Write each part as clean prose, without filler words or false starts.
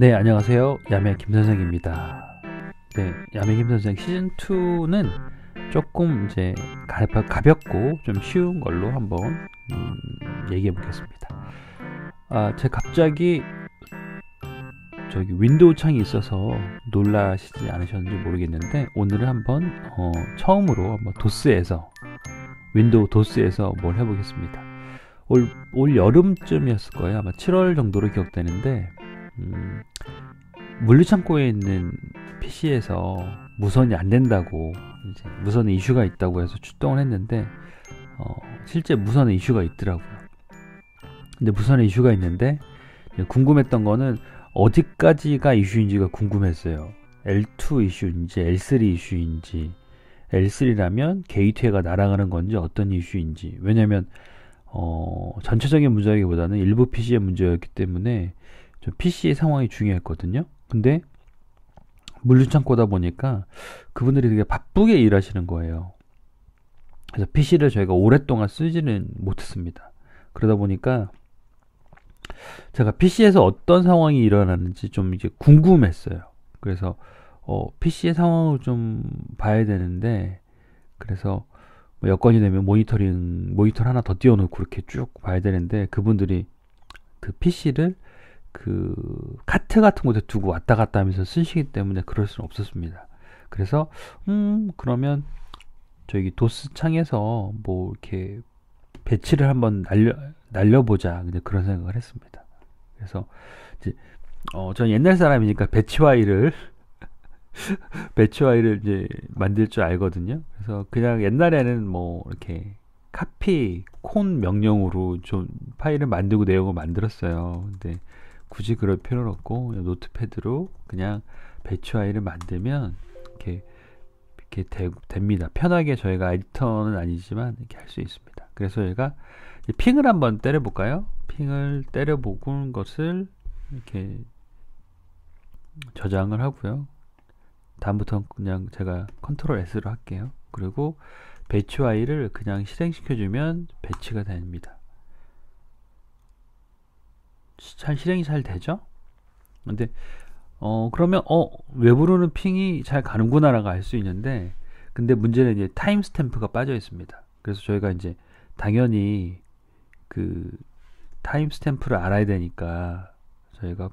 네, 안녕하세요. 야매 김선생입니다. 네, 야매 김선생 시즌2는 조금 이제 가볍고 좀 쉬운 걸로 한번 얘기해 보겠습니다. 제가 갑자기 저기 윈도우 창이 있어서 놀라시지 않으셨는지 모르겠는데 오늘은 한번 처음으로 한번 윈도우 도스에서 뭘 해보겠습니다. 올 여름쯤이었을 거예요. 아마 7월 정도로 기억되는데 물류창고에 있는 PC에서 무선이 안 된다고 이제 무선에 이슈가 있다고 해서 출동을 했는데 실제 무선에 이슈가 있더라고요. 근데 무선에 이슈가 있는데 궁금했던 거는 어디까지가 이슈인지가 궁금했어요. L2 이슈인지 L3 이슈인지, L3라면 게이트웨이가 날아가는 건지 어떤 이슈인지. 왜냐면 전체적인 문제라기보다는 일부 PC의 문제였기 때문에 좀 PC의 상황이 중요했거든요. 근데 물류창고다 보니까 그분들이 되게 바쁘게 일하시는 거예요. 그래서 PC를 저희가 오랫동안 쓰지는 못했습니다. 그러다 보니까 제가 PC에서 어떤 상황이 일어나는지 좀 이제 궁금했어요. 그래서 PC의 상황을 좀 봐야 되는데, 그래서 뭐 여건이 되면 모니터 하나 더 띄워놓고 그렇게 쭉 봐야 되는데, 그분들이 그 PC를 그 카트 같은 곳에 두고 왔다 갔다 하면서 쓰시기 때문에 그럴 수는 없었습니다. 그래서 그러면 저기 도스 창에서 뭐 이렇게 배치를 한번 날려보자, 근데 그런 생각을 했습니다. 그래서 이제 전 옛날 사람이니까 배치와이를 이제 만들 줄 알거든요. 그래서 그냥 옛날에는 뭐 이렇게 콘 명령으로 좀 파일을 만들고 내용을 만들었어요. 근데 굳이 그럴 필요는 없고 노트패드로 그냥 배치와이를 만들면 이렇게 됩니다. 편하게 저희가 에디터는 아니지만 이렇게 할 수 있습니다. 그래서 저희가 핑을 한번 때려볼까요? 핑을 때려보는 것을 이렇게 저장을 하고요. 다음부터는 그냥 제가 컨트롤 S로 할게요. 그리고 배치와이를 그냥 실행시켜주면 배치가 됩니다. 실행이 잘 되죠? 근데 그러면 외부로는 핑이 잘 가는구나라고 알 수 있는데, 근데 문제는 이제 타임 스탬프가 빠져 있습니다. 그래서 저희가 이제 당연히 그 타임 스탬프를 알아야 되니까 저희가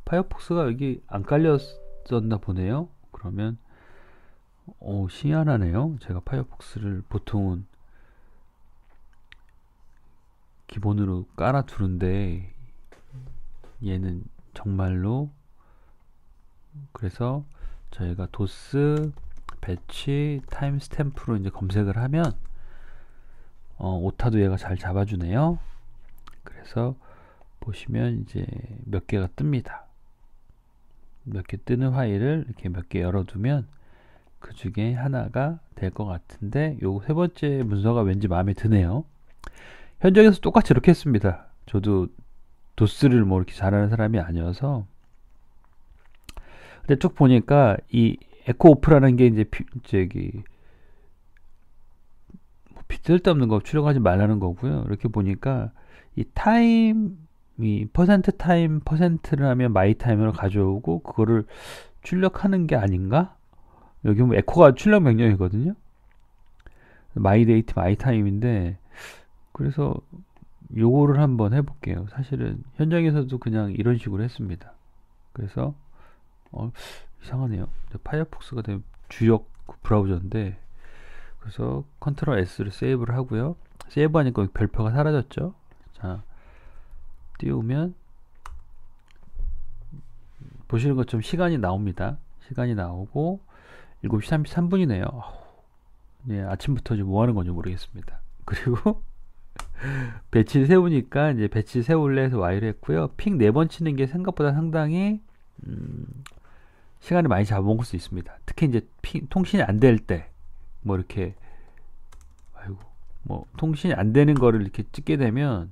파이어폭스가 여기 안 깔렸었나 보네요. 그러면 희한하네요. 제가 파이어폭스를 보통은 기본으로 깔아두는데 얘는 정말로, 그래서 저희가 도스 배치 타임 스탬프로 이제 검색을 하면 오타도 얘가 잘 잡아주네요. 그래서 보시면 이제 몇 개가 뜹니다. 몇 개 뜨는 파일을 이렇게 몇 개 열어두면 그 중에 하나가 될 것 같은데, 요 세 번째 문서가 왠지 마음에 드네요. 현장에서 똑같이 이렇게 했습니다. 저도 도스를 뭐 이렇게 잘하는 사람이 아니어서. 근데 쭉 보니까 이 에코 오프라는 게 이제 쓸데없는 거 출력하지 말라는 거고요. 이렇게 보니까 이 퍼센트 타임 퍼센트를 하면 마이 타임으로 가져오고 그거를 출력하는 게 아닌가? 여기 보면 에코가 출력 명령이거든요. 마이 데이트 마이 타임인데, 그래서 요거를 한번 해볼게요. 사실은 현장에서도 그냥 이런 식으로 했습니다. 그래서 이상하네요. 파이어폭스가 주력 브라우저인데, 그래서 컨트롤 S를 세이브를 하고요. 세이브하니까 별표가 사라졌죠. 자, 띄우면 보시는 것처럼 시간이 나옵니다. 시간이 나오고 7시 33분이네요. 네, 아침부터 지금 뭐 하는 건지 모르겠습니다. 그리고 배치를 세우니까 이제 배치 세울래 해서 Y를 했고요. 핑 4번 치는 게 생각보다 상당히 시간을 많이 잡아먹을 수 있습니다. 특히 이제 통신이 안 될 때, 뭐 이렇게 뭐 통신이 안 되는 거를 이렇게 찍게 되면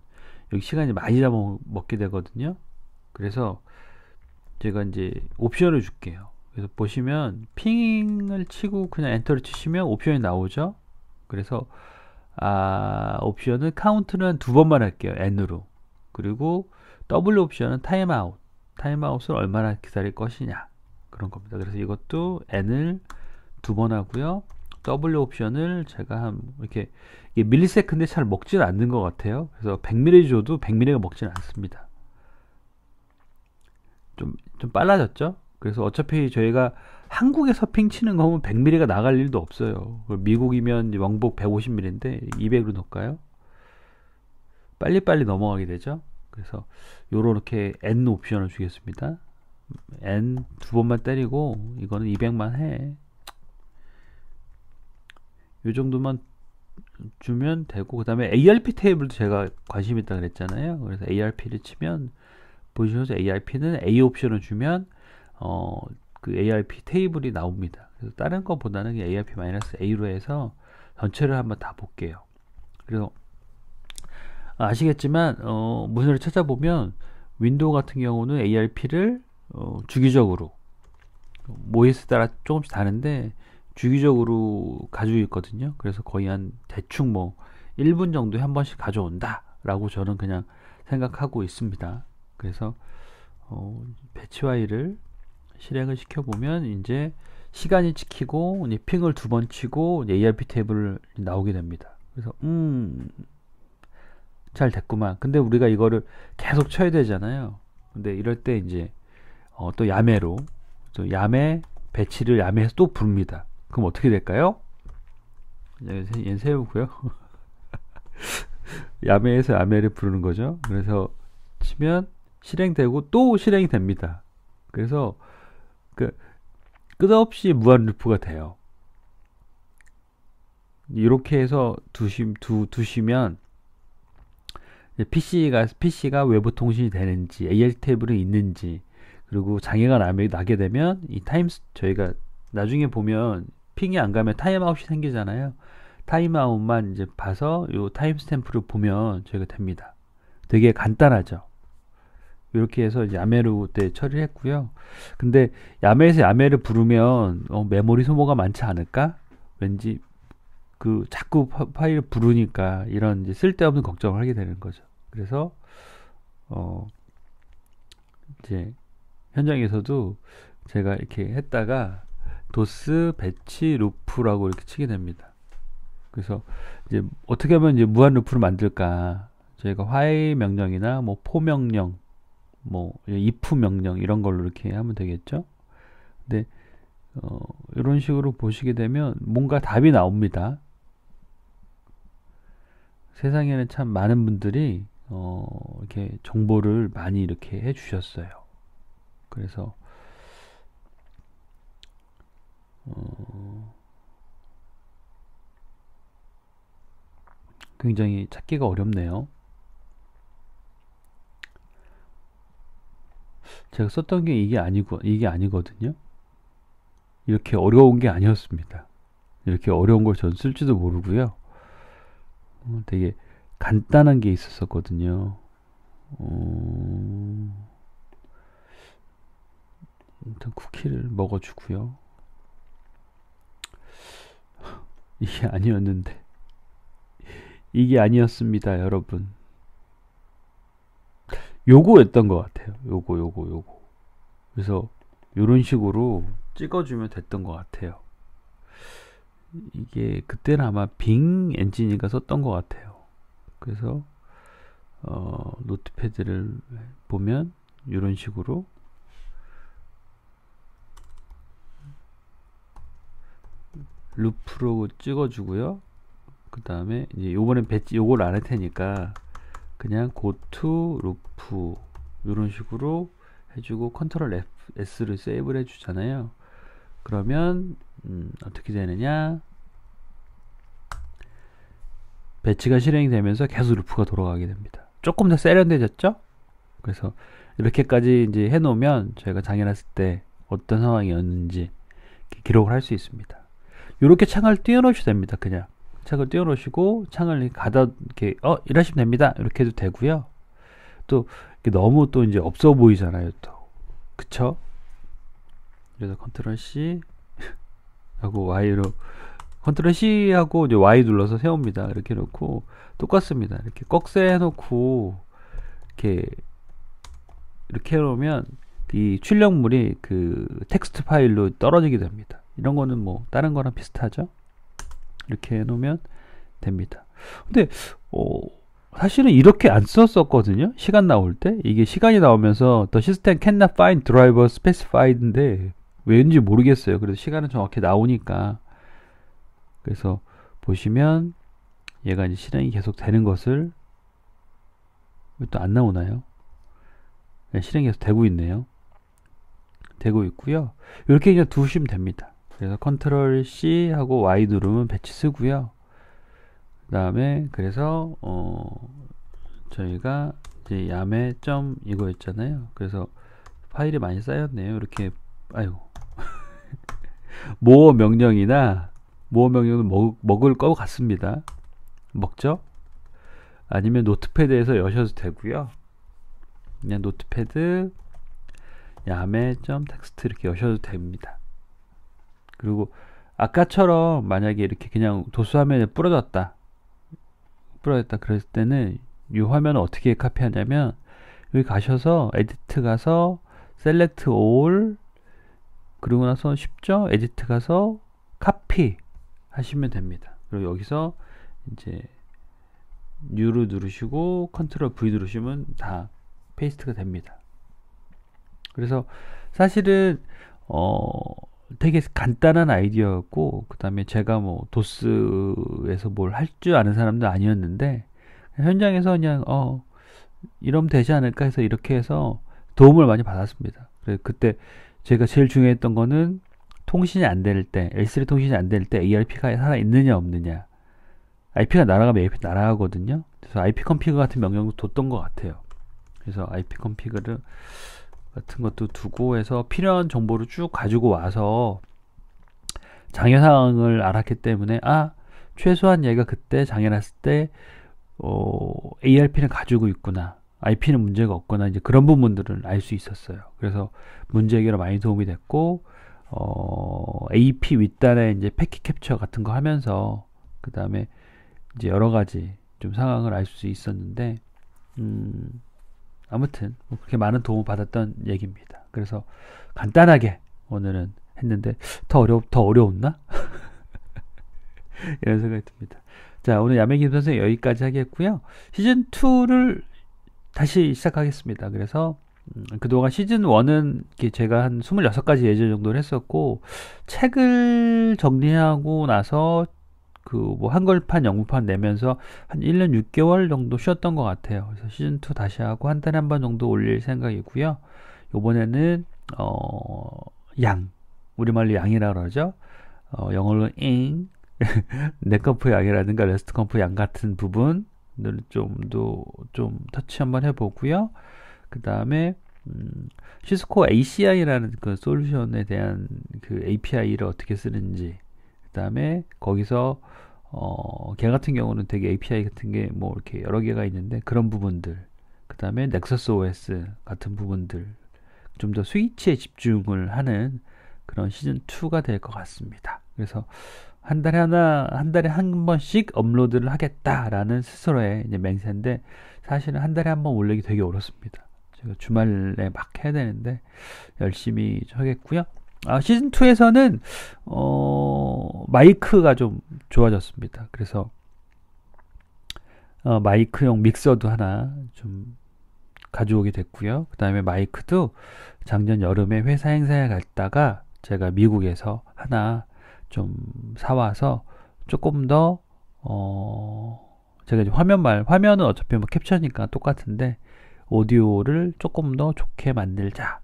여기 시간이 많이 잡아먹게 되거든요. 그래서 제가 이제 옵션을 줄게요. 그래서 보시면 핑을 치고 그냥 엔터를 치시면 옵션이 나오죠. 그래서 옵션은 카운트는 2번만 할게요. N으로. 그리고 W 옵션은 타임아웃. 타임아웃을 얼마나 기다릴 것이냐. 그런 겁니다. 그래서 이것도 N을 2번 하고요. W 옵션을 제가 한 이렇게 밀리세컨드에 잘 먹지는 않는 것 같아요. 그래서 100mm 줘도 100mm가 먹지는 않습니다. 좀 빨라졌죠? 그래서 어차피 저희가 한국에 서핑 치는 거 보면 100mm가 나갈 일도 없어요. 미국이면 왕복 150mm인데 200으로 넣을까요? 빨리빨리 넘어가게 되죠. 그래서 요렇게 N 옵션을 주겠습니다. N 2번만 때리고 이거는 200만 해. 요 정도만 주면 되고, 그 다음에 ARP 테이블도 제가 관심 있다 그랬잖아요. 그래서 ARP를 치면 보시면서 ARP는 A 옵션을 주면 그 ARP 테이블이 나옵니다. 그래서 다른 것보다는 ARP-A로 해서 전체를 한번 다 볼게요. 그래서 아시겠지만 문서를 찾아보면 윈도우 같은 경우는 ARP를 주기적으로 OS 따라 조금씩 다른데 주기적으로 가지고 있거든요. 그래서 거의 한 대충 뭐 1분 정도에 한 번씩 가져온다 라고 저는 그냥 생각하고 있습니다. 그래서 배치 와이를 실행을 시켜보면 이제 시간이 찍히고 이제 핑을 2번 치고 이제 ARP 테이블 나오게 됩니다. 그래서 잘 됐구만. 근데 우리가 이거를 계속 쳐야 되잖아요. 근데 이럴 때 이제 또 야매로 또 야매 배치를 야매해서 또 부릅니다. 그럼 어떻게 될까요? 얘는 세우고요. 야매에서 야매를 부르는 거죠. 그래서 치면 실행되고 또 실행이 됩니다. 그래서 끝없이 무한 루프가 돼요. 이렇게 해서 두시면 PC가 외부 통신이 되는지, AR 테이블이 있는지, 그리고 장애가 나게 되면 이 저희가 나중에 보면 핑이 안 가면 타임아웃이 생기잖아요. 타임아웃만 이제 봐서 요 타임스탬프를 보면 저희가 됩니다. 되게 간단하죠. 이렇게 해서 이제 야매로 때 처리를 했고요. 근데 야매에서 야매를 부르면 메모리 소모가 많지 않을까? 왠지 자꾸 파일을 부르니까 이런 이제 쓸데없는 걱정을 하게 되는 거죠. 그래서 이제 현장에서도 제가 이렇게 했다가 도스 배치 루프라고 이렇게 치게 됩니다. 그래서 이제 어떻게 하면 이제 무한 루프를 만들까? 저희가 while 명령이나 뭐 for 명령, 뭐 if 명령 이런 걸로 이렇게 하면 되겠죠. 근데 이런 식으로 보시게 되면 뭔가 답이 나옵니다. 세상에는 참 많은 분들이 이렇게 정보를 많이 이렇게 해주셨어요. 그래서 굉장히 찾기가 어렵네요. 제가 썼던 게 이게 아니거든요. 이렇게 어려운 게 아니었습니다. 이렇게 어려운 걸 전 쓸지도 모르고요. 되게 간단한 게 있었거든요. 일단 쿠키를 먹어주고요. 이게 아니었는데, 이게 아니었습니다, 여러분. 요거였던 것 같아요. 요거. 그래서 요런 식으로 찍어주면 됐던 것 같아요. 이게 그때는 아마 빙 엔지니가 썼던 것 같아요. 그래서 노트패드를 보면 이런 식으로 루프로 찍어주고요. 그 다음에 이제 요번엔 요걸 안 할 테니까 그냥 고투 루프 이런 식으로 해주고 컨트롤 S를 세이브를 해주잖아요. 그러면 어떻게 되느냐, 배치가 실행이 되면서 계속 루프가 돌아가게 됩니다. 조금 더 세련돼졌죠? 그래서 이렇게까지 이제 해놓으면 저희가 장애 났을 때 어떤 상황이었는지 기록을 할 수 있습니다. 이렇게 창을 띄워놓으셔도 됩니다. 그냥 창을 띄워놓으시고 창을 이렇게 일하시면 됩니다. 이렇게 해도 되고요. 또 너무 또 이제 없어 보이잖아요. 또 그쵸? 그래서 컨트롤 C 하고 Y로 컨트롤 C 하고 이제 Y 눌러서 세웁니다. 이렇게 해놓고 똑같습니다. 이렇게 꺽쇠 해놓고 이렇게 해놓으면 이 출력물이 그 텍스트 파일로 떨어지게 됩니다. 이런 거는 뭐 다른 거랑 비슷하죠. 이렇게 해놓으면 됩니다. 근데 사실은 이렇게 안 썼었거든요. 시간 나올 때 이게 시간이 나오면서 The system cannot find driver specified인데 왠지 모르겠어요. 그래서 시간은 정확히 나오니까. 그래서 보시면 얘가 이제 실행이 계속 되는 것을 또 안 나오나요? 네, 실행이 계속 되고 있네요. 되고 있고요. 이렇게 그냥 두시면 됩니다. 그래서 컨트롤 C 하고 Y 누르면 배치 쓰고요. 그 다음에 그래서 저희가 이제 야매 점 이거 있잖아요. 그래서 파일이 많이 쌓였네요. 이렇게 아이고 모어 명령은 먹을 것 같습니다. 먹죠? 아니면 노트패드에서 여셔도 되고요. 그냥 노트패드 야매.txt 이렇게 여셔도 됩니다. 그리고 아까처럼 만약에 이렇게 그냥 도수 화면에 부러졌다 그랬을 때는 이 화면을 어떻게 카피하냐면 여기 가셔서 에디트 가서 셀렉트 올 그리고 나서 쉽죠? 에디트 가서 카피 하시면 됩니다. 그리고 여기서 이제 U를 누르시고 컨트롤 V 누르시면 다 페이스트가 됩니다. 그래서 사실은 되게 간단한 아이디어였고, 그 다음에 제가 뭐 도스에서 뭘 할 줄 아는 사람도 아니었는데 현장에서 그냥 이러면 되지 않을까 해서 이렇게 해서 도움을 많이 받았습니다. 그래서 그때 제가 제일 중요했던 거는 통신이 안 될 때, L3 통신이 안 될 때 ARP가 살아 있느냐 없느냐. IP가 날아가면 ARP 날아가거든요. 그래서 IP 컨피그 같은 명령도 뒀던 것 같아요. 그래서 IP 컨피그를 같은 것도 두고 해서 필요한 정보를 쭉 가지고 와서 장애 상황을 알았기 때문에 최소한 얘가 그때 장애 났을 때 ARP는 가지고 있구나, IP는 문제가 없구나, 이제 그런 부분들을 알 수 있었어요. 그래서 문제 해결에 많이 도움이 됐고 AP 윗단에 이제 패킷 캡처 같은 거 하면서 그 다음에 이제 여러 가지 좀 상황을 알 수 있었는데 아무튼 뭐 그렇게 많은 도움을 받았던 얘기입니다. 그래서 간단하게 오늘은 했는데 더 어려웠나? 이런 생각이 듭니다. 자, 오늘 야매김 선생 여기까지 하겠고요. 시즌2를 다시 시작하겠습니다. 그래서 그동안 시즌1은 제가 한 26가지 예제 정도를 했었고, 책을 정리하고 나서 뭐 한글판, 영문판 내면서 한 1년 6개월 정도 쉬었던 것 같아요. 그래서 시즌2 다시 하고 한 달에 한 번 정도 올릴 생각이고요. 요번에는 우리말로 양이라 그러죠. 영어로 잉 넷컴프 양이라든가 레스트컴프 양 같은 부분을 좀 터치 한번 해보고요. 그 다음에 시스코 ACI라는 그 솔루션에 대한 그 API를 어떻게 쓰는지, 그 다음에 거기서 걔 같은 경우는 되게 API 같은 게 뭐 이렇게 여러 개가 있는데 그런 부분들, 그 다음에 넥서스 OS 같은 부분들 좀 더 스위치에 집중을 하는 그런 시즌 2가 될 것 같습니다. 그래서 한 달에 한 번씩 업로드를 하겠다라는 스스로의 이제 맹세인데, 사실은 한 달에 한 번 올리기 되게 어렵습니다. 제가 주말에 막 해야 되는데 열심히 하겠고요. 시즌2에서는 마이크가 좀 좋아졌습니다. 그래서 마이크용 믹서도 하나 좀 가져오게 됐고요. 그 다음에 마이크도 작년 여름에 회사 행사에 갔다가 제가 미국에서 하나 좀 사와서 조금 더 제가 이제 화면은 어차피 뭐 캡처니까 똑같은데 오디오를 조금 더 좋게 만들자.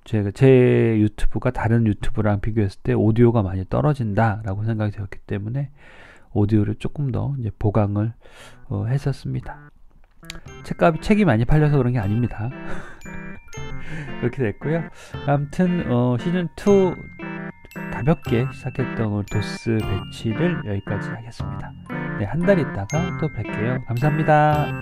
제 유튜브가 다른 유튜브랑 비교했을 때 오디오가 많이 떨어진다라고 생각이 되었기 때문에 오디오를 조금 더 이제 보강을 했었습니다. 책이 많이 팔려서 그런 게 아닙니다. 그렇게 됐고요. 아무튼 시즌2 가볍게 시작했던 도스 배치를 여기까지 하겠습니다. 네, 한 달 있다가 또 뵐게요. 감사합니다.